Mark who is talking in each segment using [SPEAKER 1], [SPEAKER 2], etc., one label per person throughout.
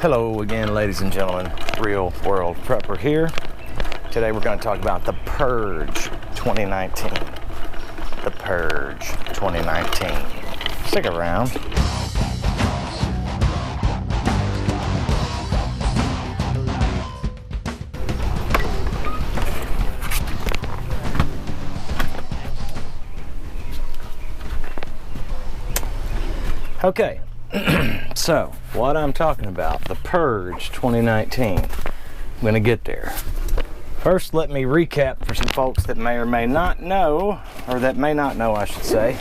[SPEAKER 1] Hello again, ladies and gentlemen. Real World Prepper here. Today we're going to talk about the Purge 2019. The Purge 2019. Stick around. Okay. So, what I'm talking about, the Purge 2019. I'm going to get there. First, let me recap for some folks that may or may not know, or that may not know, I should say,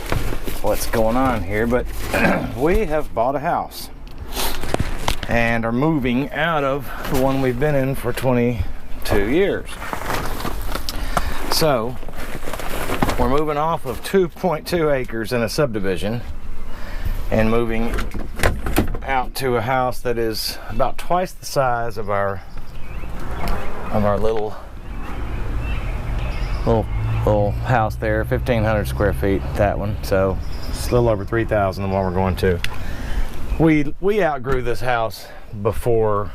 [SPEAKER 1] what's going on here. But we have bought a house and are moving out of the one we've been in for 22 years. So, we're moving off of 2.2 acres in a subdivision and moving out to a house that is about twice the size of our little house there, 1,500 square feet, that one. So it's a little over 3,000 the one we're going to. We outgrew this house before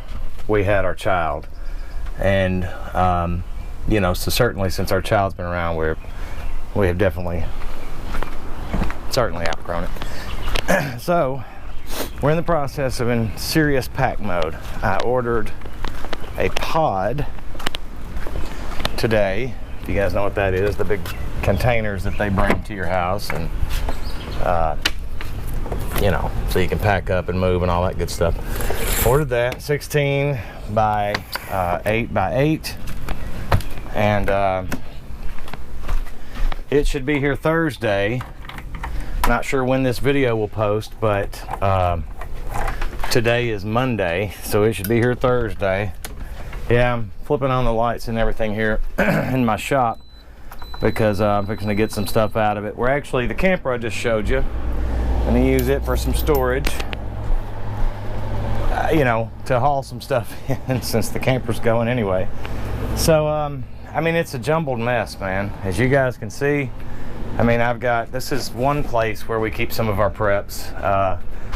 [SPEAKER 1] we had our child, and you know, so certainly since our child's been around, we have definitely certainly outgrown it. So we're in the process of in serious pack mode. I ordered a pod today. If you guys know what that is, the big containers that they bring to your house, and you know, so you can pack up and move and all that good stuff. Ordered that, 16 by 8 by 8, and it should be here Thursday. Not sure when this video will post, but today is Monday, so it should be here Thursday. Yeah, I'm flipping on the lights and everything here in my shop because I'm fixing to get some stuff out of it. We're actually, the camper I just showed you, I'm going to use it for some storage, you know, to haul some stuff in since the camper's going anyway. So, I mean, it's a jumbled mess, man. As you guys can see, I mean, this is one place where we keep some of our preps.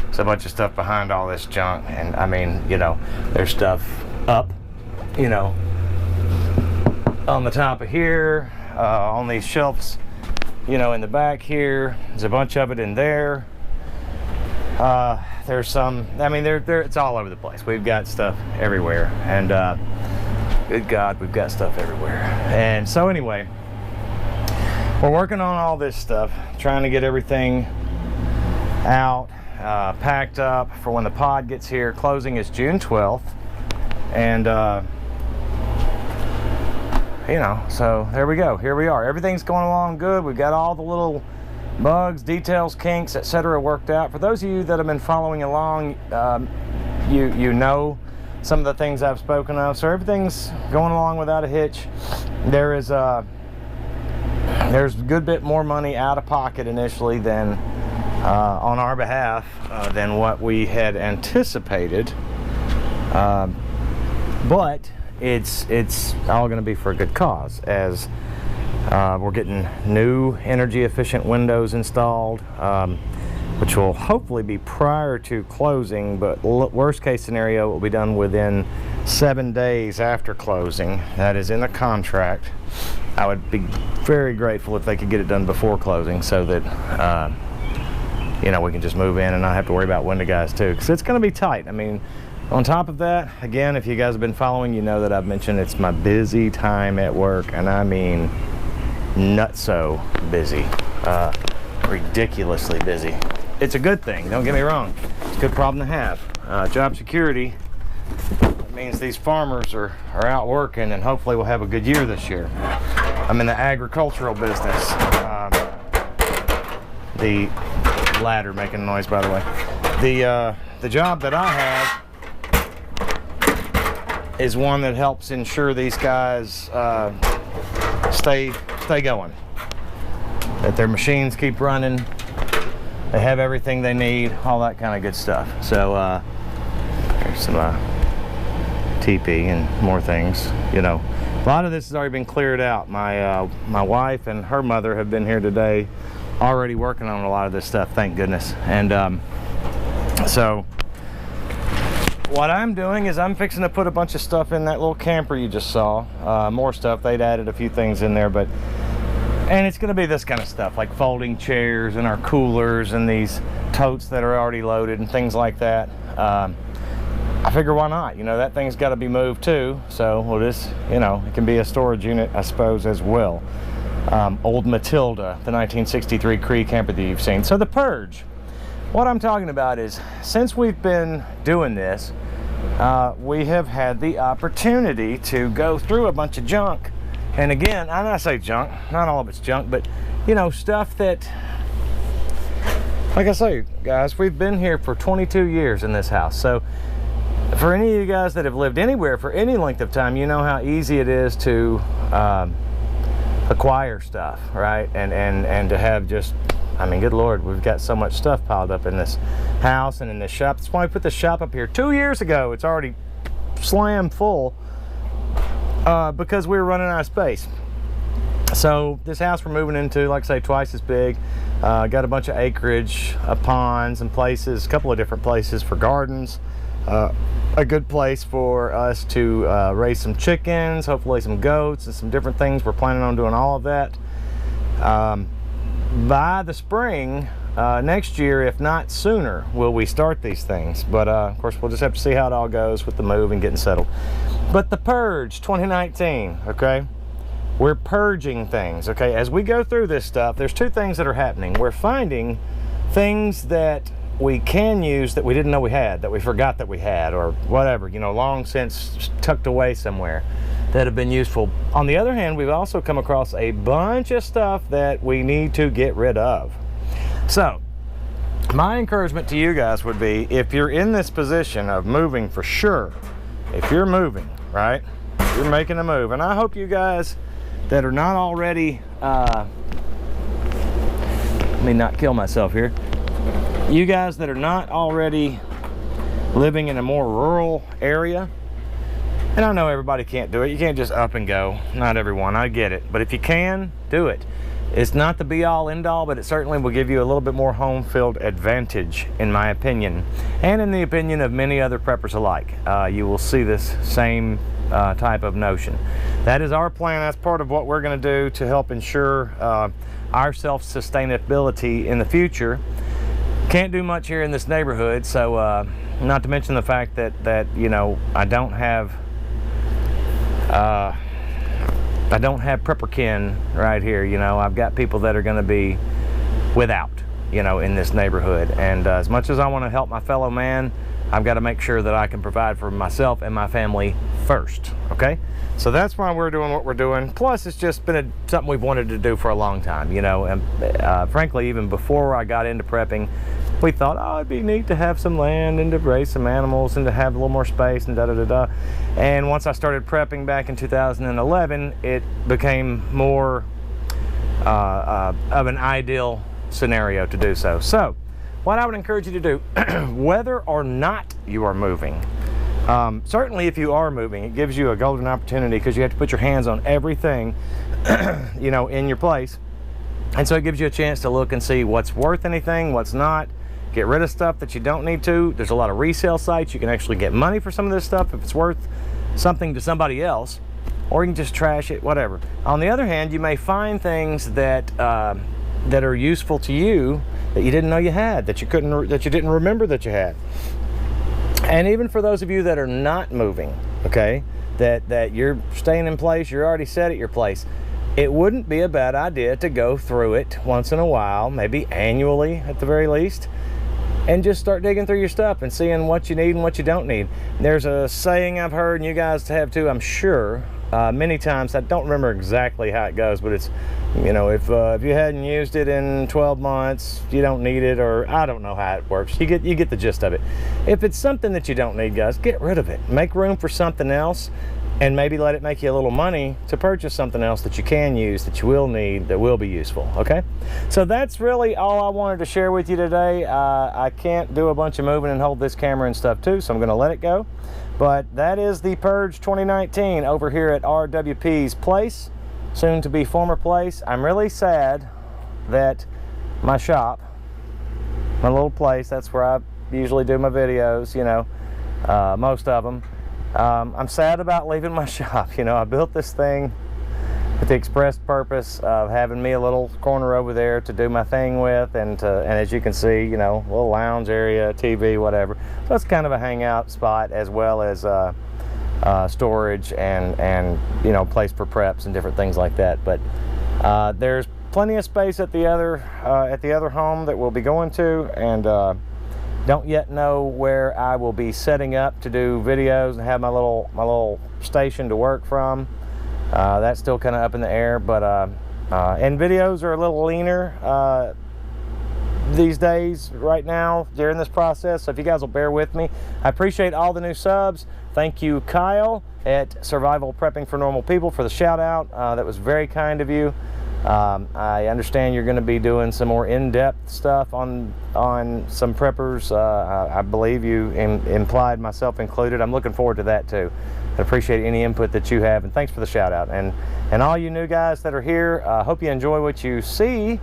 [SPEAKER 1] There's a bunch of stuff behind all this junk, and I mean, you know, there's stuff up, you know, on the top of here, on these shelves, you know, in the back here. There's a bunch of it in there. There's some, I mean, it's all over the place. We've got stuff everywhere, and good God, we've got stuff everywhere. And so anyway, we're working on all this stuff, trying to get everything out, packed up for when the pod gets here. Closing is June 12th. And, you know, so there we go. Here we are. Everything's going along good. We've got all the little bugs, details, kinks, etc. worked out. For those of you that have been following along, you know some of the things I've spoken of. So everything's going along without a hitch. There's a good bit more money out of pocket initially than on our behalf than what we had anticipated, but it's all going to be for a good cause, as we're getting new energy efficient windows installed, which will hopefully be prior to closing, but worst case scenario it will be done within 7 days after closing. That is in the contract. I would be very grateful if they could get it done before closing, so that you know, we can just move in and not have to worry about window guys too, because it's going to be tight. I mean, on top of that, again, if you guys have been following, you know that I've mentioned it's my busy time at work, and I mean nutso busy, ridiculously busy. It's a good thing, don't get me wrong. It's a good problem to have. Job security. It means these farmers are out working, and hopefully we'll have a good year this year. I'm in the agricultural business. The ladder making noise, by the way. The job that I have is one that helps ensure these guys stay going. That their machines keep running. They have everything they need, all that kind of good stuff. So there's some TP and more things, you know. A lot of this has already been cleared out. My wife and her mother have been here today already working on a lot of this stuff, thank goodness. And so what I'm doing is I'm fixing to put a bunch of stuff in that little camper you just saw. More stuff. They'd added a few things in there, and it's going to be this kind of stuff, like folding chairs and our coolers and these totes that are already loaded and things like that. I figure, why not? You know, that thing's got to be moved too, so we'll just, you know, it can be a storage unit, I suppose, as well. Old Matilda, the 1963 Cree camper that you've seen. So the Purge. What I'm talking about is, since we've been doing this, we have had the opportunity to go through a bunch of junk. And again, I say junk, not all of it's junk, but, you know, stuff that, like I say, guys, we've been here for 22 years in this house. So for any of you guys that have lived anywhere for any length of time, you know how easy it is to acquire stuff, right? And to have just, I mean, good Lord, we've got so much stuff piled up in this house and in this shop. That's why we put the shop up here 2 years ago. It's already slam full because we were running out of space. So this house we're moving into, like I say, twice as big. Got a bunch of acreage, ponds and places, a couple of different places for gardens. A good place for us to raise some chickens, hopefully some goats and some different things. We're planning on doing all of that. By the spring next year, if not sooner, will we start these things. But of course, we'll just have to see how it all goes with the move and getting settled. But the Purge 2019, okay? We're purging things, okay? As we go through this stuff, there's two things that are happening. We're finding things that we can use that we didn't know we had, that we forgot that we had, or whatever, you know, long since tucked away somewhere, that have been useful. On the other hand, we've also come across a bunch of stuff that we need to get rid of. So my encouragement to you guys would be, if you're in this position of moving, for sure, if you're moving, right, you're making a move, and I hope you guys that are not already, let me not kill myself here, you guys that are not already living in a more rural area, and I know everybody can't do it, you can't just up and go, not everyone, I get it, but if you can, do it. It's not the be-all end-all, but it certainly will give you a little bit more home field advantage, in my opinion, and in the opinion of many other preppers alike. You will see this same type of notion. That is our plan. That's part of what we're going to do to help ensure our self-sustainability in the future. Can't do much here in this neighborhood, so not to mention the fact that you know, I don't have prepper kin right here. You know, I've got people that are going to be without, you know, in this neighborhood, and as much as I want to help my fellow man, I've got to make sure that I can provide for myself and my family first, okay? So that's why we're doing what we're doing. Plus, it's just been something we've wanted to do for a long time, you know, and frankly, even before I got into prepping, we thought, oh, it'd be neat to have some land and to raise some animals and to have a little more space and da-da-da-da. And once I started prepping back in 2011, it became more of an ideal scenario to do so. So, what I would encourage you to do, whether or not you are moving, certainly if you are moving, it gives you a golden opportunity, because you have to put your hands on everything, you know, in your place. And so it gives you a chance to look and see what's worth anything, what's not. Get rid of stuff that you don't need to. There's a lot of resale sites. You can actually get money for some of this stuff if it's worth something to somebody else, or you can just trash it, whatever. On the other hand, you may find things that that are useful to you that you didn't know you had, that you didn't remember that you had. And even for those of you that are not moving, okay, that you're staying in place, you're already set at your place, it wouldn't be a bad idea to go through it once in a while, maybe annually at the very least, and just start digging through your stuff and seeing what you need and what you don't need. There's a saying I've heard, and you guys have too, I'm sure, many times. I don't remember exactly how it goes, but it's, you know, if you hadn't used it in 12 months, you don't need it, or I don't know how it works. You get the gist of it. If it's something that you don't need, guys, get rid of it. Make room for something else, and maybe let it make you a little money to purchase something else that you can use, that you will need, that will be useful, okay? So that's really all I wanted to share with you today. I can't do a bunch of moving and hold this camera and stuff too, so I'm gonna let it go. But that is the Purge 2019 over here at RWP's place, soon to be former place. I'm really sad that my shop, my little place, that's where I usually do my videos, you know, most of them. I'm sad about leaving my shop. You know, I built this thing with the express purpose of having me a little corner over there to do my thing with, and as you can see, you know, a little lounge area, TV, whatever. So it's kind of a hangout spot, as well as storage and you know, place for preps and different things like that. But there's plenty of space at the other home that we'll be going to, and don't yet know where I will be setting up to do videos and have my little station to work from. That's still kind of up in the air, but and videos are a little leaner these days right now during this process, so if you guys will bear with me. I appreciate all the new subs. Thank you, Kyle at Survival Prepping for Normal People, for the shout out. That was very kind of you. I understand you're going to be doing some more in-depth stuff on some preppers. I believe you implied, myself included. I'm looking forward to that too. I appreciate any input that you have, and thanks for the shout out. And all you new guys that are here, hope you enjoy what you see,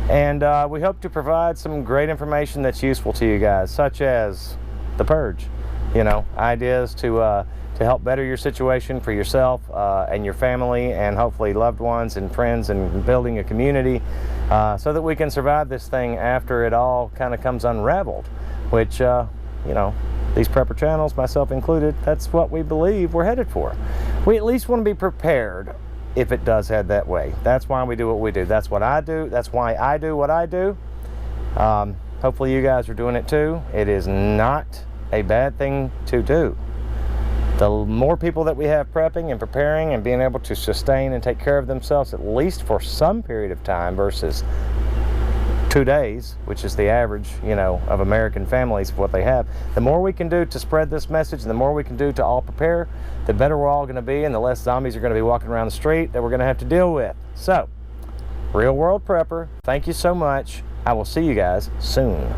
[SPEAKER 1] and we hope to provide some great information that's useful to you guys, such as the Purge. You know, ideas to help better your situation for yourself and your family, and hopefully loved ones and friends, and building a community so that we can survive this thing after it all kind of comes unraveled, which, you know, these prepper channels, myself included, that's what we believe we're headed for. We at least want to be prepared if it does head that way. That's why we do what we do. That's what I do. That's why I do what I do. Hopefully you guys are doing it too. It is not a bad thing to do. The more people that we have prepping and preparing and being able to sustain and take care of themselves, at least for some period of time, versus 2 days, which is the average, you know, of American families, what they have, the more we can do to spread this message, and the more we can do to all prepare, the better we're all going to be, and the less zombies are going to be walking around the street that we're going to have to deal with. So, Real World Prepper, thank you so much. I will see you guys soon.